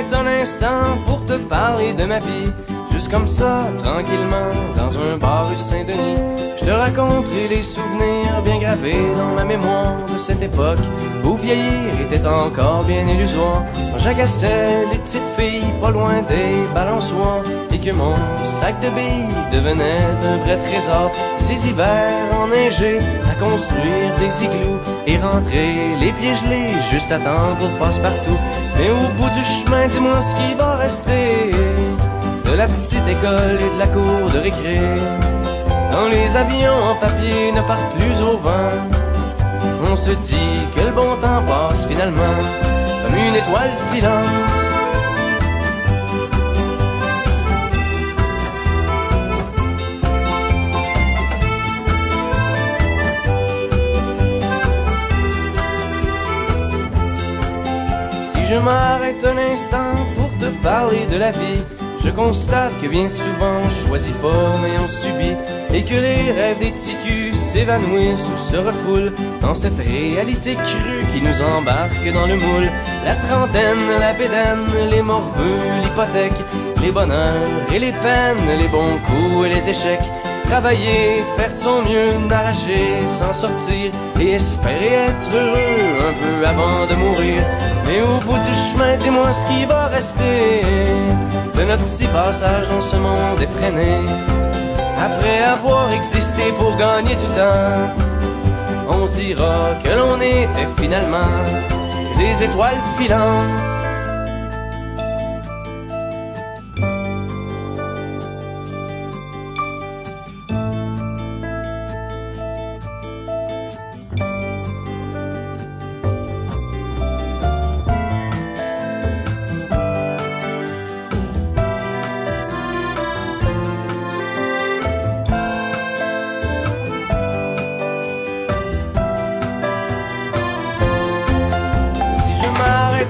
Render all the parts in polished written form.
m'arrête un instant pour te parler de ma vie. Juste comme ça, tranquillement, dans un bar rue Saint-Denis, je te raconterai les souvenirs bien gravés dans ma mémoire de cette époque où vieillir était encore bien illusoire. Quand j'agaçais les petites filles pas loin des balançoires et que mon sac de billes devenait un vrai trésor. Ces hivers enneigés à construire des igloos et rentrer les pieds gelés juste à temps pour passe-partout. Mais au bout du chemin, dis-moi ce qui va rester de la petite école et de la cour de récré. Quand les avions en papier ne partent plus au vent, on se dit que le bon temps passe finalement comme une étoile filante. Si je m'arrête un instant pour te parler de la vie, je constate que bien souvent on choisit pas mais on subit, et que les rêves des ticus s'évanouissent ou se refoulent dans cette réalité crue qui nous embarque dans le moule. La trentaine, la bédaine, les morveux, l'hypothèque, les bonheurs et les peines, les bons coups et les échecs. Travailler, faire de son mieux, n'arracher, s'en sortir et espérer être heureux un peu avant de mourir. Mais au bout du chemin, dis-moi ce qui va rester de notre petit passage dans ce monde effréné. Après avoir existé pour gagner du temps, on se dira que l'on était finalement des étoiles filantes.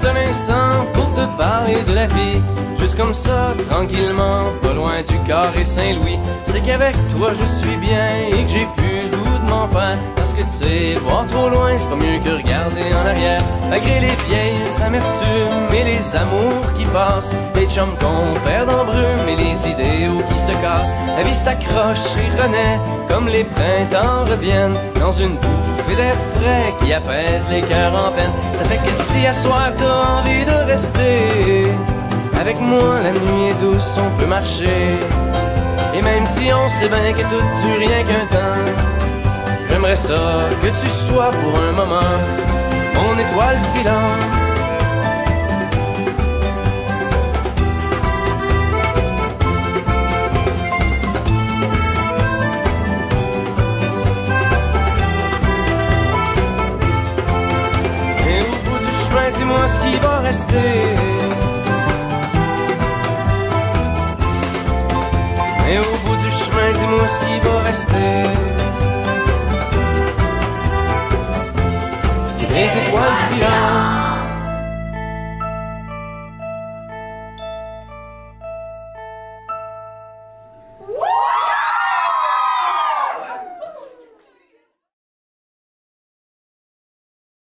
Un instant pour te parler de la vie, juste comme ça, tranquillement, pas loin du carré Saint-Louis, c'est qu'avec toi je suis bien et que j'ai plus le goût de m'en faire. Parce que tu sais, voir trop loin c'est pas mieux que regarder en arrière. Malgré les vieilles amertumes et les amours qui passent, les chums qu'on perd en brume et les idéaux qui se cassent, la vie s'accroche et renaît comme les printemps reviennent dans une bouffée d'air frais qui apaise les cœurs en peine. Ça fait que si à soir t'as envie de rester avec moi, la nuit est douce, on peut marcher. Et même si on sait bien que tout dure rien qu'un temps, j'aimerais ça que tu sois pour un moment mon étoile filante. Et au bout du chemin, dis-moi ce qui va rester. Et au bout du chemin, dis-moi ce qui va rester. Les étoiles filantes.